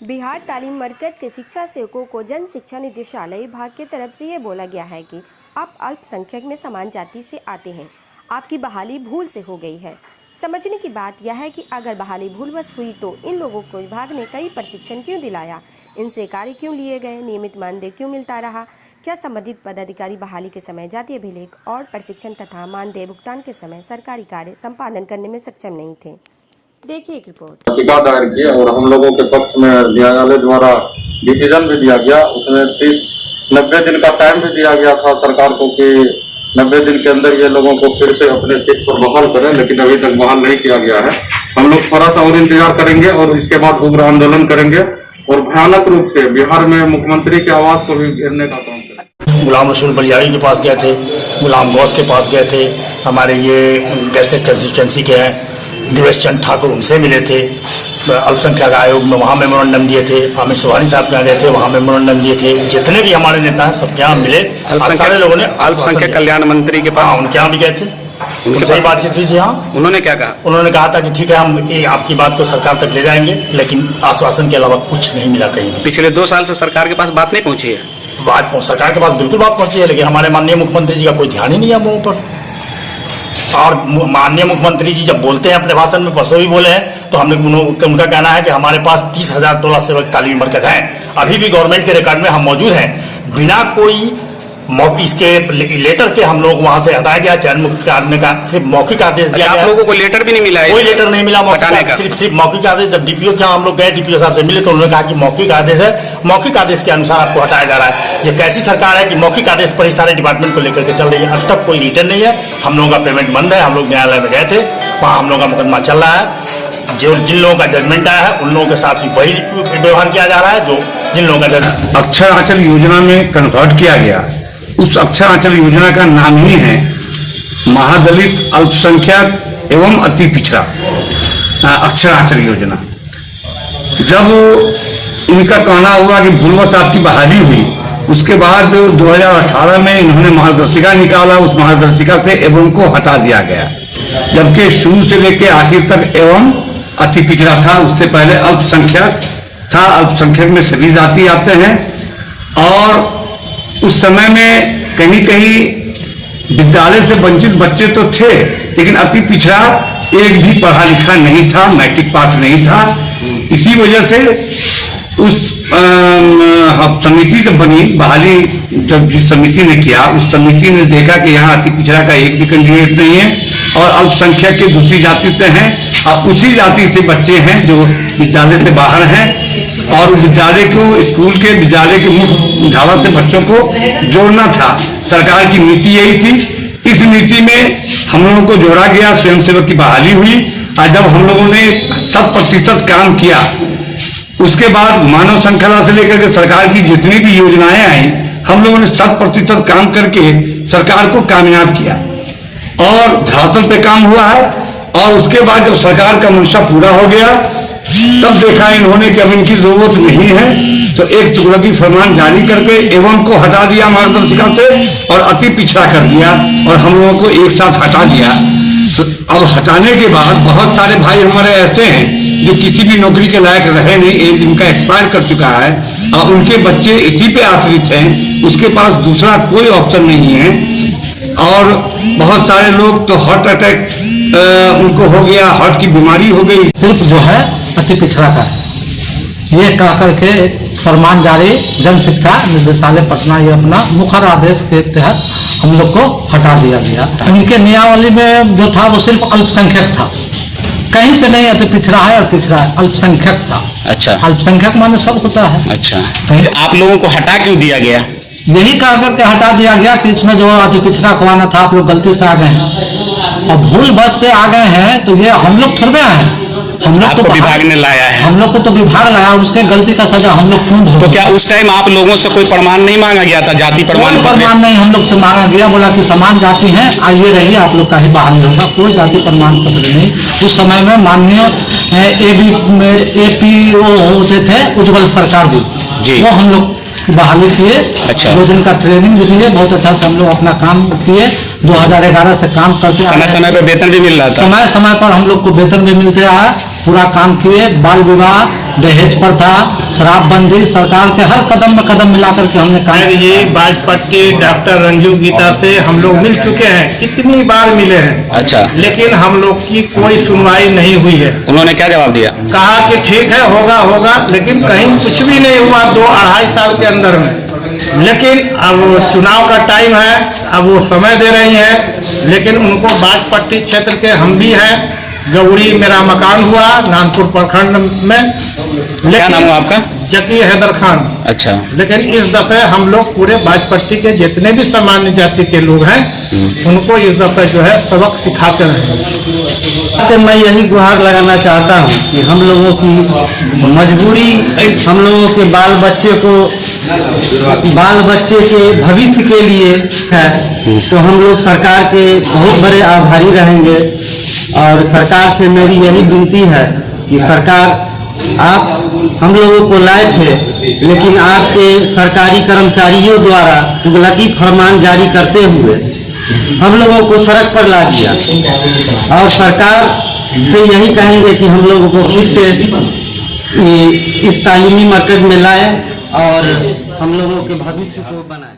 बिहार तालीम मरकज के शिक्षा सेवकों को जन शिक्षा निदेशालय विभाग की तरफ से ये बोला गया है कि आप अल्पसंख्यक में समान जाति से आते हैं, आपकी बहाली भूल से हो गई है। समझने की बात यह है कि अगर बहाली भूलवश हुई तो इन लोगों को विभाग ने कई प्रशिक्षण क्यों दिलाया, इनसे कार्य क्यों लिए गए, नियमित मानदेय क्यों मिलता रहा, क्या संबंधित पदाधिकारी बहाली के समय जातीय अभिलेख और प्रशिक्षण तथा मानदेय भुगतान के समय सरकारी कार्य संपादन करने में सक्षम नहीं थे। देखिए एक रिपोर्ट। याचिका दायर की और हम लोगों के पक्ष में न्यायालय द्वारा डिसीजन भी दिया गया। उसमें 90 दिन का टाइम भी दिया गया था सरकार को कि 90 दिन के अंदर ये लोगों को फिर से अपने सीट पर बहाल करें, लेकिन अभी तक बहाल नहीं किया गया है। हम लोग थोड़ा सा और इंतजार करेंगे और इसके बाद उग्र आंदोलन करेंगे और भयानक रूप से बिहार में मुख्यमंत्री के आवास को भी घेरने का काम करेंगे। गुलाम रसूल बलियारी के पास गए थे, गुलाम गौस के पास गए थे, हमारे ये गेस्टेड कंस्टिट्यूंसी के हैं दिवेश चंद ठाकुर, उनसे मिले थे। अल्पसंख्यक आयोग में वहाँ मेमोरेंडम दिए थे। आमिर सुबहानी साहब के यहाँ गए थे, वहाँ मेमोरेंडम दिए थे। जितने भी हमारे नेता हैं सबके यहाँ मिले। सारे लोगों ने अल्पसंख्यक कल्याण मंत्री के पास उनके यहाँ भी गए थे, उनसे ही बातचीत हुई थी। हाँ, उन्होंने क्या कहा? उन्होंने कहा था कि ठीक है, हम आपकी बात तो सरकार तक ले जाएंगे, लेकिन आश्वासन के अलावा कुछ नहीं मिला कहीं भी। पिछले 2 साल से सरकार के पास बात नहीं पहुंची है। सरकार के पास बिल्कुल बात पहुंची है, लेकिन हमारे माननीय मुख्यमंत्री जी का कोई ध्यान ही नहीं है हम लोगों पर। और माननीय मुख्यमंत्री जी जब बोलते हैं अपने भाषण में, परसों भी बोले हैं, तो हमने उनका कहना है कि हमारे पास 30,000 टोला सेवक तालीमी मरकज हैं। अभी भी गवर्नमेंट के रिकॉर्ड में हम मौजूद हैं। बिना कोई इसके लेटर के हम लोग वहां से हटाया गया, चयन मुक्त करने का सिर्फ मौखिक आदेश दिया गया। आप लोगों को लेटर भी नहीं मिला है? कोई लेटर नहीं मिला हटाने का, सिर्फ मौखिक आदेश। जब डीपीओ के हम लोग गए, डीपीओ साहब से मिले तो उन्होंने कहा कि मौखिक आदेश है, मौखिक आदेश के अनुसार आपको हटाया जा रहा है। ये कैसी सरकार है कि मौखिक आदेश पर ही सारे डिपार्टमेंट को लेकर के चल रही है। अब तक कोई रिटर्न नहीं है। हम लोगों का पेमेंट बंद है। हम लोग न्यायालय में गए थे, वहाँ हम लोग का मुकदमा चल रहा है। जो जिन लोगों का जजमेंट आया है उन लोगों के साथ भी वही व्यवहार किया जा रहा है जो जिन लोगों का जजमेंट। अक्षर आंचल योजना में कन्वर्ट किया गया। उस अक्षर आंचल योजना का नाम ही है महादलित अल्पसंख्यक एवं अति पिछड़ा अक्षर आंचल योजना। जब इनका कहना हुआ कि भूलवश आपकी बहाली हुई, उसके बाद 2018 में इन्होंने मार्गदर्शिका निकाला। उस मार्गदर्शिका से एवं को हटा दिया गया, जबकि शुरू से लेकर आखिर तक एवं अति पिछड़ा था। उससे पहले अल्पसंख्यक था। अल्पसंख्यक में सभी जाति आते हैं। और उस समय में कहीं कहीं विद्यालय से वंचित बच्चे तो थे, लेकिन अति पिछड़ा एक भी पढ़ा लिखा नहीं था, मैट्रिक पास नहीं था। इसी वजह से उस समिति जब बनी, बहाली जब जिस समिति ने किया, उस समिति ने देखा कि यहाँ अति पिछड़ा का एक भी कैंडिडेट नहीं है और अल्पसंख्यक के दूसरी जाति से हैं और उसी जाति से बच्चे हैं जो विद्यालय से बाहर हैं। और विद्यालय को, स्कूल के विद्यालय के मुख्य धारा से बच्चों को जोड़ना था। सरकार की नीति यही थी। इस नीति में हम लोगों को जोड़ा गया, स्वयंसेवक की बहाली हुई। और जब हम लोगों ने 100% काम किया, उसके बाद मानव श्रृंखला से लेकर के सरकार की जितनी भी योजनाएं आई, हम लोगों ने 100% काम करके सरकार को कामयाब किया और धरातल पे काम हुआ है। और उसके बाद जब सरकार का मंशा पूरा हो गया, तब देखा इन्होंने कि अब इनकी जरूरत नहीं है, तो एक तुगलकी फरमान जारी करके एवं को हटा दिया मार्गदर्शिका से और अति पिछड़ा कर दिया और हम लोगों को एक साथ हटा दिया। तो अब हटाने के बाद बहुत सारे भाई हमारे ऐसे हैं जो किसी भी नौकरी के लायक रहे नहीं, एक दिन का एक्सपायर कर चुका है और उनके बच्चे इसी पे आश्रित हैं। उसके पास दूसरा कोई ऑप्शन नहीं है। और बहुत सारे लोग तो हार्ट अटैक उनको हो गया, हार्ट की बीमारी हो गई। सिर्फ जो है अति पिछड़ा का है, ये कह करके फरमान जारी जन शिक्षा निदेशालय पटना, ये अपना मुखर आदेश के तहत हम लोग को हटा दिया गया। उनके नियमावली में जो था वो सिर्फ अल्पसंख्यक था, कहीं से नहीं अति पिछड़ा है और पिछड़ा है, अल्पसंख्यक था। अच्छा, अल्पसंख्यक माने सब होता है। अच्छा, आप लोगों को हटा क्यों दिया गया? यही कह करके हटा दिया गया कि इसमें जो अति पिछड़ा को आना था, आप लोग गलती से आ गए हैं और भूल बस से आ गए हैं। तो ये हम लोग थोड़े हैं, हम लोग तो विभाग ने लाया है। हम लोग को तो विभाग लाया और उसके गलती का सजा हम लोग क्यों भोगें? तो क्या उस टाइम आप लोगों से कोई प्रमाण नहीं मांगा गया था? जाति प्रमाण नहीं हम लोग से मांगा गया, बोला कि समान जाति है, आइए रहिए, आप लोग का ही बहाली होगा। कोई जाति प्रमाण पत्र नहीं। उस समय में माननीय APO होते थे उज्जवल सरकार जी, वो हम लोग बहाली किए। अच्छा, 2 दिन का ट्रेनिंग भी दिए, बहुत अच्छा से हम लोग अपना काम किए। 2011 से काम करते, समय समय पर वेतन भी मिल रहा था। समय समय पर हम लोग को वेतन भी मिलते आया। पूरा काम किए। बाल विवाह दहेज प्रथा, शराबबंदी, सरकार के हर कदम में कदम मिलाकर के हमने काम जी बाजपट्टी डॉक्टर रंजू गीता से हम लोग मिल चुके हैं, कितनी बार मिले हैं। अच्छा, लेकिन हम लोग की कोई सुनवाई नहीं हुई है। उन्होंने क्या जवाब दिया? कहा कि ठीक है होगा, लेकिन कहीं कुछ भी नहीं हुआ 2-2.5 साल के अंदर में। लेकिन अब चुनाव का टाइम है, अब वो समय दे रही हैं, लेकिन उनको बाजपट्टी क्षेत्र के हम भी हैं। गौरी मेरा मकान हुआ नानपुर प्रखंड में। क्या नाम हुआ आपका? जकी हैदर खान। अच्छा, लेकिन इस दफे हम लोग पूरे बाजपट्टी के जितने भी सामान्य जाति के लोग हैं उनको इस दफे जो है सबक सिखाते रहे। से मैं यही गुहार लगाना चाहता हूँ कि हम लोगों की मजबूरी, हम लोगों के बाल बच्चे के भविष्य के लिए है, तो हम लोग सरकार के बहुत बड़े आभारी रहेंगे। और सरकार से मेरी यही विनती है कि सरकार आप हम लोगों को लाए थे, लेकिन आपके सरकारी कर्मचारियों द्वारा तुगलकी फरमान जारी करते हुए हम लोगों को सड़क पर ला दिया। और सरकार से यही कहेंगे कि हम लोगों को फिर से इस तालीमी मरकज में लाए और हम लोगों के भविष्य को बनाए।